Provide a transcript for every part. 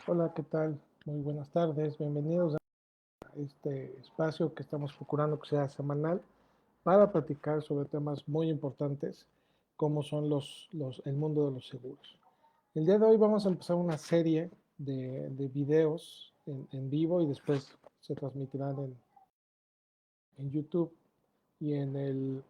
Hola, ¿qué tal? Muy buenas tardes. Bienvenidos a este espacio que estamos procurando que sea semanal para platicar sobre temas muy importantes como son el mundo de los seguros. El día de hoy vamos a empezar una serie de videos en vivo y después se transmitirán en YouTube y en el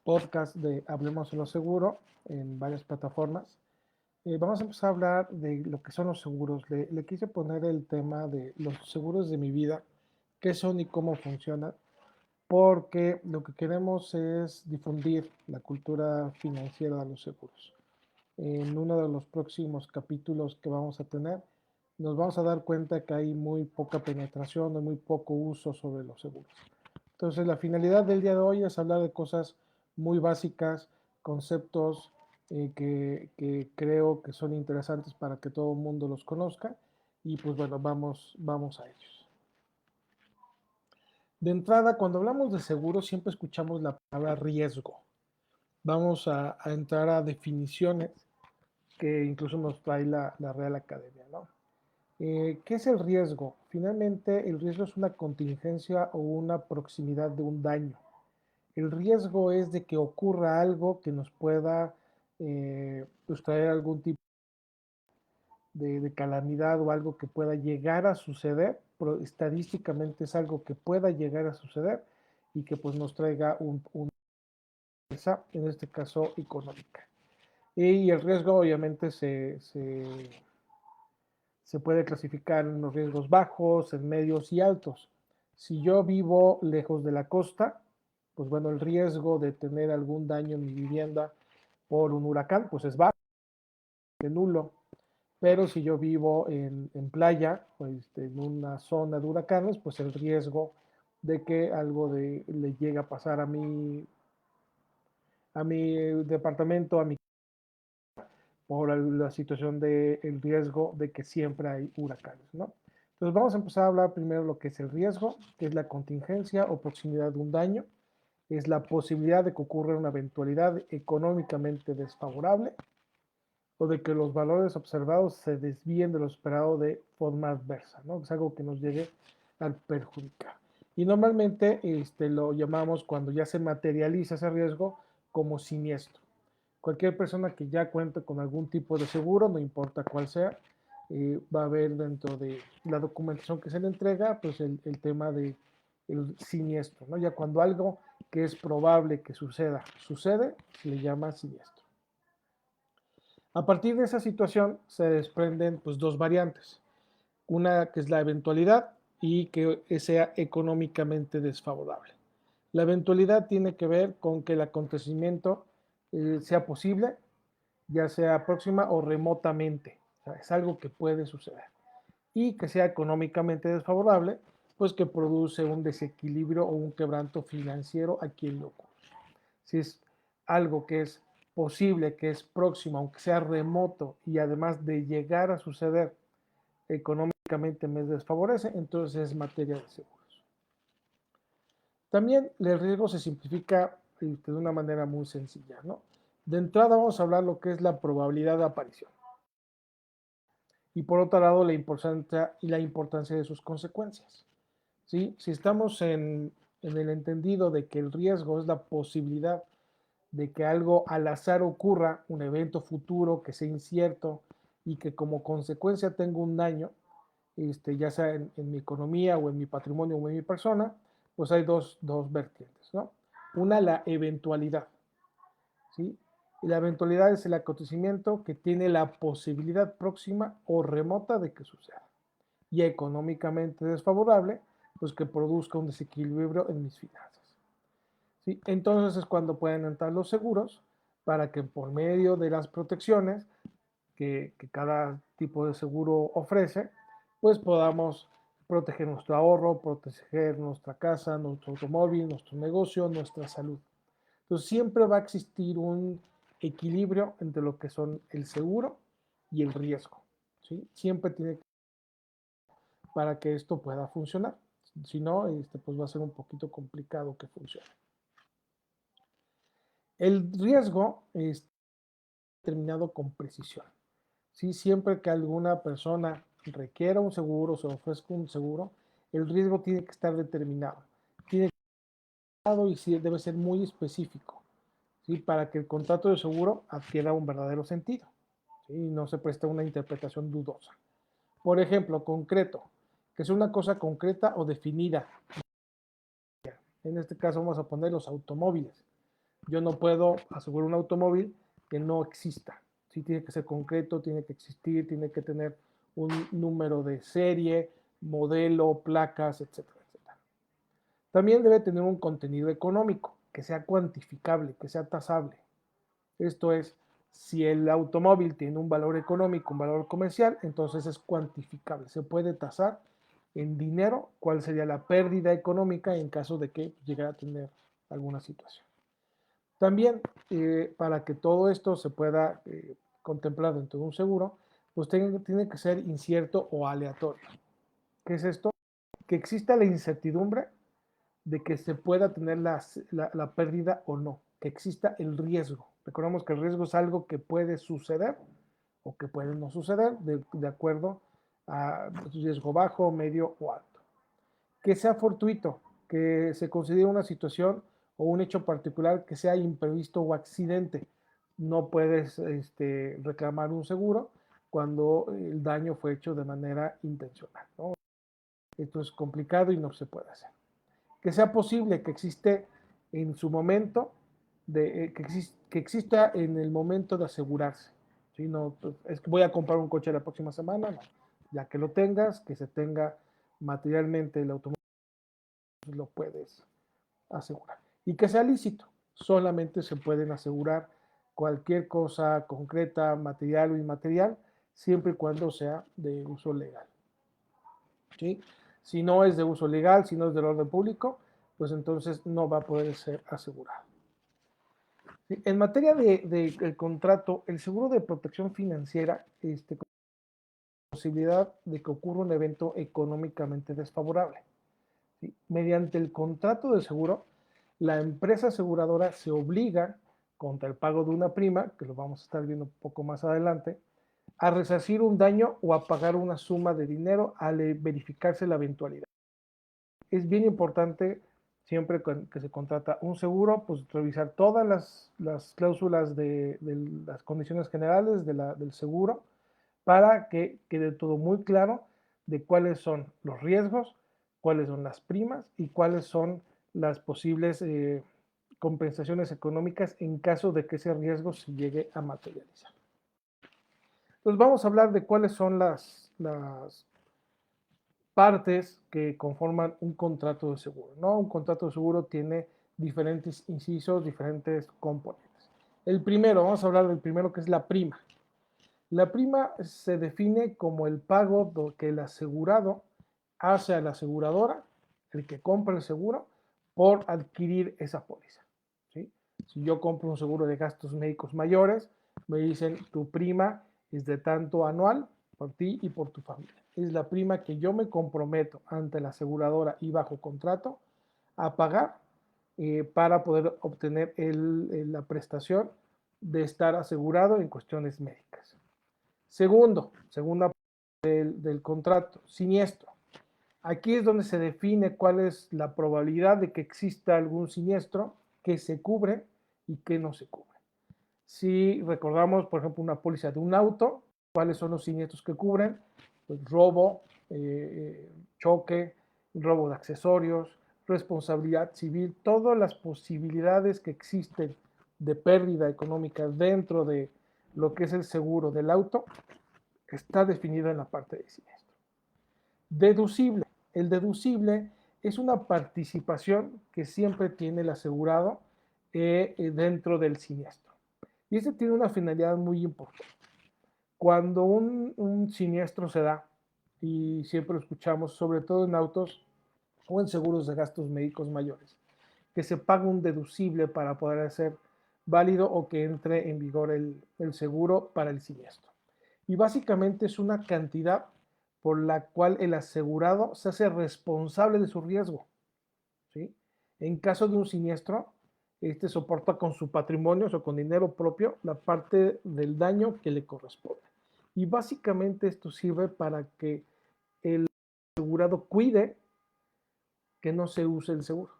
podcast de Hablemos de lo Seguro en varias plataformas. Vamos a empezar a hablar de lo que son los seguros. Le quise poner el tema de los seguros de mi vida, qué son y cómo funcionan, porque lo que queremos es difundir la cultura financiera de los seguros. En uno de los próximos capítulos que vamos a tener, nos vamos a dar cuenta que hay muy poca penetración, hay muy poco uso sobre los seguros. Entonces, la finalidad del día de hoy es hablar de cosas muy básicas, conceptos que creo que son interesantes para que todo el mundo los conozca. Y pues bueno, vamos a ellos. De entrada, cuando hablamos de seguro, siempre escuchamos la palabra riesgo. Vamos a entrar a definiciones que incluso nos trae la Real Academia, ¿no? ¿Qué es el riesgo? Finalmente, el riesgo es una contingencia o una proximidad de un daño. El riesgo es de que ocurra algo que nos pueda pues traer algún tipo de calamidad o algo que pueda llegar a suceder, pero estadísticamente es algo que pueda llegar a suceder y que pues nos traiga una fuerza, en este caso económica. Y el riesgo obviamente se puede clasificar en los riesgos bajos, en medios y altos. Si yo vivo lejos de la costa, pues bueno, el riesgo de tener algún daño en mi vivienda por un huracán, pues es bajo, de nulo. Pero si yo vivo en playa, pues en una zona de huracanes, pues el riesgo de que algo le llegue a pasar a mi departamento, a mi por la situación del riesgo de que siempre hay huracanes, ¿no? Entonces vamos a empezar a hablar primero lo que es el riesgo, que es la contingencia o proximidad de un daño, es la posibilidad de que ocurra una eventualidad económicamente desfavorable o de que los valores observados se desvíen de lo esperado de forma adversa, ¿no? Es algo que nos llegue a perjudicar. Y normalmente lo llamamos cuando ya se materializa ese riesgo como siniestro. Cualquier persona que ya cuente con algún tipo de seguro, no importa cuál sea, va a ver dentro de la documentación que se le entrega, pues el tema de el siniestro, ¿no? Ya cuando algo que es probable que suceda, sucede, se le llama siniestro. A partir de esa situación se desprenden pues dos variantes. Una que es la eventualidad y que sea económicamente desfavorable. La eventualidad tiene que ver con que el acontecimiento sea posible, ya sea próxima o remotamente. O sea, es algo que puede suceder. Y que sea económicamente desfavorable, pues que produce un desequilibrio o un quebranto financiero a quien lo ocurre. Si es algo que es posible, que es próximo, aunque sea remoto, y además de llegar a suceder económicamente me desfavorece, entonces es materia de seguros. También el riesgo se simplifica de una manera muy sencilla, ¿no? De entrada vamos a hablar lo que es la probabilidad de aparición. Y por otro lado, la importancia de sus consecuencias. ¿Sí? Si estamos en el entendido de que el riesgo es la posibilidad de que algo al azar ocurra, un evento futuro que sea incierto y que como consecuencia tenga un daño, ya sea en mi economía o en mi patrimonio o en mi persona, pues hay dos vertientes, ¿no? Una, la eventualidad, ¿sí? Y la eventualidad es el acontecimiento que tiene la posibilidad próxima o remota de que suceda. Y económicamente desfavorable, pues que produzca un desequilibrio en mis finanzas. ¿Sí? Entonces es cuando pueden entrar los seguros para que por medio de las protecciones que cada tipo de seguro ofrece, pues podamos proteger nuestro ahorro, proteger nuestra casa, nuestro automóvil, nuestro negocio, nuestra salud. Entonces siempre va a existir un equilibrio entre lo que son el seguro y el riesgo. ¿Sí? Siempre tiene que para que esto pueda funcionar. Si no, pues va a ser un poquito complicado que funcione. El riesgo es determinado con precisión. ¿Sí? Siempre que alguna persona requiera un seguro, se ofrezca un seguro, el riesgo tiene que estar determinado. Tiene que estar determinado y sí, debe ser muy específico, ¿sí? Para que el contrato de seguro adquiera un verdadero sentido, ¿sí? Y no se preste una interpretación dudosa. Por ejemplo, concreto, que sea una cosa concreta o definida. En este caso vamos a poner los automóviles. Yo no puedo asegurar un automóvil que no exista. Sí, tiene que ser concreto, tiene que existir, tiene que tener un número de serie, modelo, placas, etcétera, etcétera. También debe tener un contenido económico, que sea cuantificable, que sea tasable. Esto es, si el automóvil tiene un valor económico, un valor comercial, entonces es cuantificable. Se puede tasar en dinero cuál sería la pérdida económica en caso de que llegara a tener alguna situación. También, para que todo esto se pueda contemplar dentro de un seguro, pues tiene que ser incierto o aleatorio. ¿Qué es esto? Que exista la incertidumbre de que se pueda tener la pérdida o no, que exista el riesgo. Recordemos que el riesgo es algo que puede suceder o que puede no suceder de acuerdo a riesgo bajo, medio o alto. Que sea fortuito, que se considere una situación o un hecho particular que sea imprevisto o accidente. No puedes reclamar un seguro cuando el daño fue hecho de manera intencional, ¿no? Esto es complicado y no se puede hacer. Que sea posible, que existe en su momento, que exista en el momento de asegurarse. ¿Sí? No, pues, es que voy a comprar un coche la próxima semana, no. Ya que lo tengas, que se tenga materialmente el automóvil, lo puedes asegurar. Y que sea lícito. Solamente se pueden asegurar cualquier cosa concreta, material o inmaterial, siempre y cuando sea de uso legal. ¿Sí? Si no es de uso legal, si no es del orden público, pues entonces no va a poder ser asegurado. ¿Sí? En materia de contrato, el seguro de protección financiera, con la posibilidad de que ocurra un evento económicamente desfavorable. ¿Sí? Mediante el contrato de seguro, la empresa aseguradora se obliga, contra el pago de una prima, que lo vamos a estar viendo un poco más adelante, a resarcir un daño o a pagar una suma de dinero al verificarse la eventualidad. Es bien importante, siempre que se contrata un seguro, pues revisar todas las cláusulas de las condiciones generales del seguro para que quede todo muy claro de cuáles son los riesgos, cuáles son las primas y cuáles son las posibles compensaciones económicas en caso de que ese riesgo se llegue a materializar. Entonces vamos a hablar de cuáles son las partes que conforman un contrato de seguro, ¿no? Un contrato de seguro tiene diferentes incisos, diferentes componentes. El primero, vamos a hablar del primero, que es la prima. La prima se define como el pago que el asegurado hace a la aseguradora, el que compra el seguro, por adquirir esa póliza, ¿sí? Si yo compro un seguro de gastos médicos mayores, me dicen tu prima es de tanto anual por ti y por tu familia. Es la prima que yo me comprometo ante la aseguradora y bajo contrato a pagar para poder obtener la prestación de estar asegurado en cuestiones médicas. Segunda del contrato, siniestro. Aquí es donde se define cuál es la probabilidad de que exista algún siniestro que se cubre y que no se cubre. Si recordamos, por ejemplo, una póliza de un auto, ¿cuáles son los siniestros que cubren? Pues robo, choque, robo de accesorios, responsabilidad civil, todas las posibilidades que existen de pérdida económica dentro de lo que es el seguro del auto, está definido en la parte de siniestro. Deducible. El deducible es una participación que siempre tiene el asegurado dentro del siniestro. Y este tiene una finalidad muy importante. Cuando un siniestro se da, y siempre lo escuchamos, sobre todo en autos o en seguros de gastos médicos mayores, que se paga un deducible para poder hacer válido o que entre en vigor el seguro para el siniestro. Y básicamente es una cantidad por la cual el asegurado se hace responsable de su riesgo, ¿sí? En caso de un siniestro, este soporta con su patrimonio o con dinero propio la parte del daño que le corresponde. Y básicamente esto sirve para que el asegurado cuide que no se use el seguro.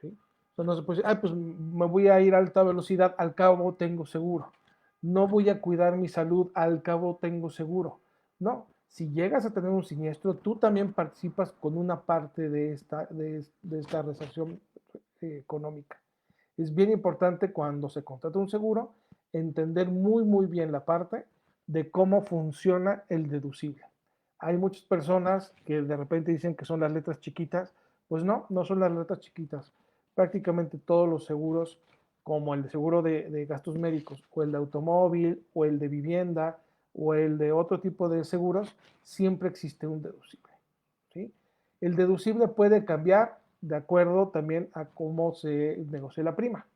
¿Sí? O sea, no se puede decir, pues me voy a ir a alta velocidad, al cabo tengo seguro. No voy a cuidar mi salud, al cabo tengo seguro. No, si llegas a tener un siniestro, tú también participas con una parte de esta resarcción económica. Es bien importante cuando se contrata un seguro entender muy bien la parte de cómo funciona el deducible. Hay muchas personas que de repente dicen que son las letras chiquitas, pues no, no son las letras chiquitas. Prácticamente todos los seguros, como el seguro de gastos médicos, o el de automóvil, o el de vivienda, o el de otro tipo de seguros, siempre existe un deducible. ¿Sí? El deducible puede cambiar de acuerdo también a cómo se negocia la prima.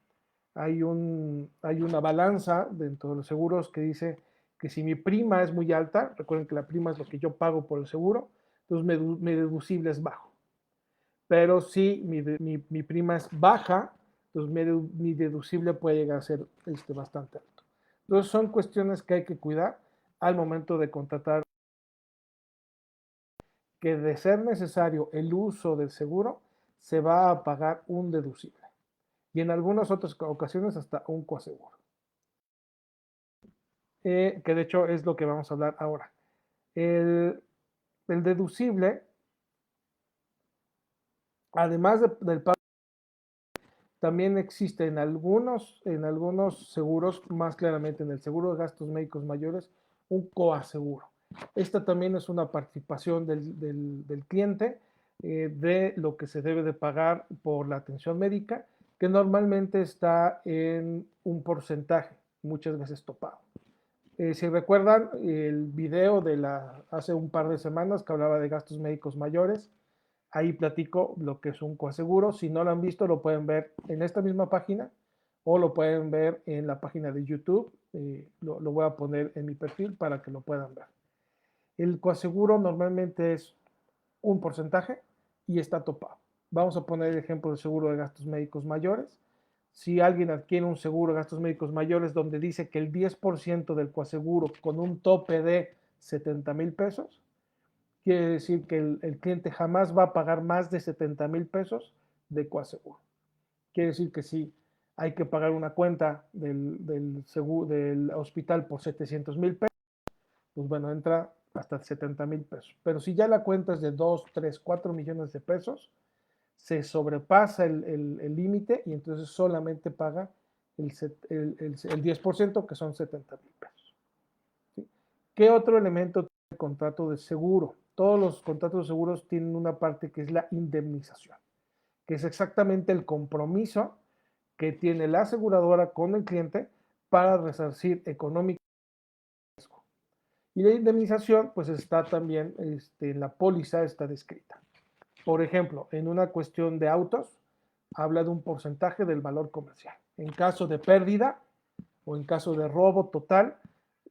Hay una balanza dentro de los seguros que dice que si mi prima es muy alta, recuerden que la prima es lo que yo pago por el seguro, entonces mi deducible es bajo. Pero si mi prima es baja, entonces mi deducible puede llegar a ser bastante alto. Entonces son cuestiones que hay que cuidar al momento de contratar, que de ser necesario el uso del seguro, se va a pagar un deducible. Y en algunas otras ocasiones hasta un coaseguro. Que de hecho es lo que vamos a hablar ahora. El deducible, además del pago, también existe en algunos seguros, más claramente en el seguro de gastos médicos mayores, un coaseguro. Esta también es una participación del cliente de lo que se debe de pagar por la atención médica, que normalmente está en un porcentaje, muchas veces topado. Si recuerdan el video de hace un par de semanas que hablaba de gastos médicos mayores, ahí platico lo que es un coaseguro. Si no lo han visto, lo pueden ver en esta misma página o lo pueden ver en la página de YouTube. Lo voy a poner en mi perfil para que lo puedan ver. El coaseguro normalmente es un porcentaje y está topado. Vamos a poner el ejemplo del seguro de gastos médicos mayores. Si alguien adquiere un seguro de gastos médicos mayores donde dice que el 10% del coaseguro con un tope de 70,000 pesos, quiere decir que el cliente jamás va a pagar más de 70,000 pesos de coaseguro. Quiere decir que si hay que pagar una cuenta del hospital por 700,000 pesos, pues bueno, entra hasta 70,000 pesos. Pero si ya la cuenta es de 2, 3, 4 millones de pesos, se sobrepasa el límite y entonces solamente paga el 10%, que son 70,000 pesos. ¿Sí? ¿Qué otro elemento tiene el contrato de seguro? Todos los contratos de seguros tienen una parte que es la indemnización, que es exactamente el compromiso que tiene la aseguradora con el cliente para resarcir económicamente. Y la indemnización, pues está también en la póliza, está descrita. Por ejemplo, en una cuestión de autos, habla de un porcentaje del valor comercial. En caso de pérdida o en caso de robo total,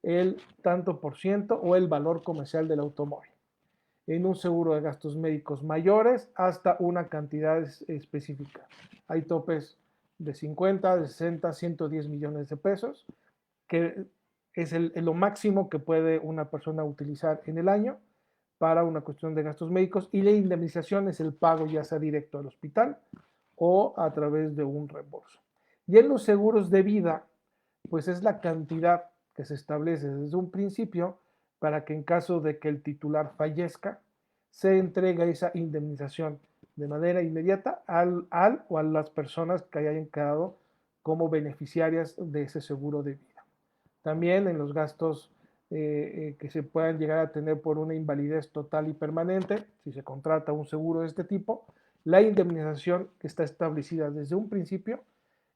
el tanto por ciento o el valor comercial del automóvil. En un seguro de gastos médicos mayores, hasta una cantidad específica. Hay topes de 50, de 60, 110 millones de pesos, que es lo máximo que puede una persona utilizar en el año para una cuestión de gastos médicos, y la indemnización es el pago ya sea directo al hospital o a través de un reembolso. Y en los seguros de vida, pues es la cantidad que se establece desde un principio para que en caso de que el titular fallezca, se entregue esa indemnización de manera inmediata al o a las personas que hayan quedado como beneficiarias de ese seguro de vida. También en los gastos que se puedan llegar a tener por una invalidez total y permanente, si se contrata un seguro de este tipo, la indemnización que está establecida desde un principio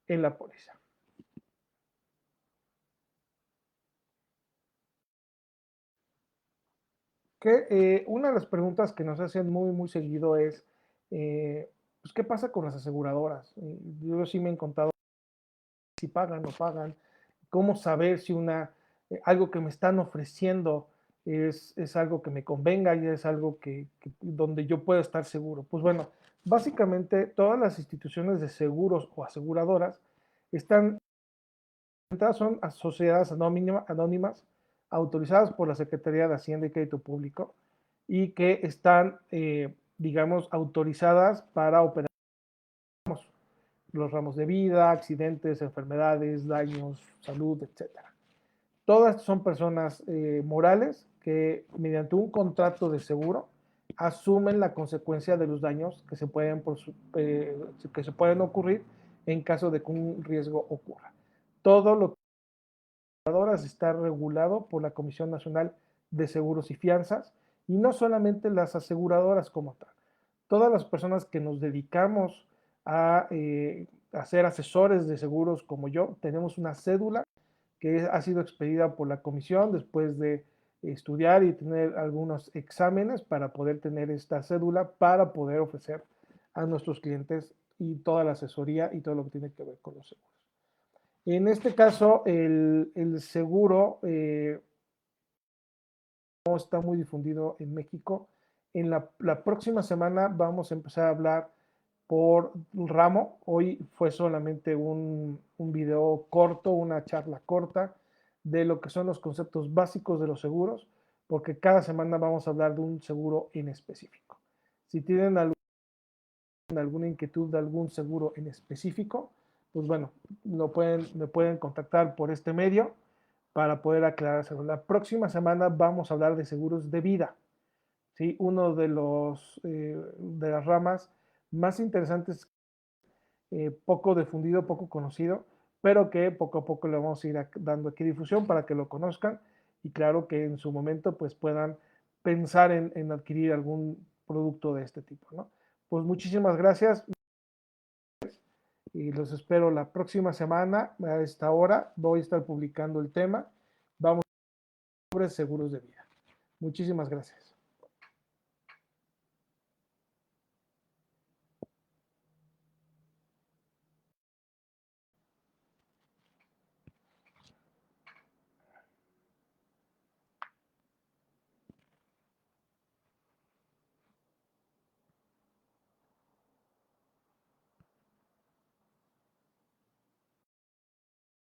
en la póliza. Una de las preguntas que nos hacen muy seguido es, pues, ¿qué pasa con las aseguradoras? Yo sí me he encontrado si pagan o no pagan, cómo saber si algo que me están ofreciendo es algo que me convenga y es algo donde yo puedo estar seguro. Pues bueno, básicamente todas las instituciones de seguros o aseguradoras son sociedades anónimas autorizadas por la Secretaría de Hacienda y Crédito Público y que están, digamos, autorizadas para operar los ramos de vida, accidentes, enfermedades, daños, salud, etcétera. Todas son personas morales que mediante un contrato de seguro asumen la consecuencia de los daños que se pueden ocurrir en caso de que un riesgo ocurra. Todo lo que está regulado por la Comisión Nacional de Seguros y Fianzas, y no solamente las aseguradoras como tal. Todas las personas que nos dedicamos a ser asesores de seguros como yo, tenemos una cédula que ha sido expedida por la comisión después de estudiar y tener algunos exámenes para poder tener esta cédula para poder ofrecer a nuestros clientes y toda la asesoría y todo lo que tiene que ver con los seguros. En este caso, el seguro no está muy difundido en México. En la próxima semana vamos a empezar a hablar por ramo. Hoy fue solamente un video corto, una charla corta de lo que son los conceptos básicos de los seguros, porque cada semana vamos a hablar de un seguro en específico. Si tienen alguna inquietud de algún seguro en específico, pues bueno, me pueden contactar por este medio para poder aclarárselo. La próxima semana vamos a hablar de seguros de vida, ¿sí? Uno de las ramas más interesantes, poco difundido, poco conocido, pero que poco a poco le vamos a ir dando aquí difusión para que lo conozcan y claro que en su momento pues puedan pensar en adquirir algún producto de este tipo, ¿no? Pues muchísimas gracias y los espero la próxima semana a esta hora. Voy a estar publicando el tema. Vamos sobre seguros de vida. Muchísimas gracias.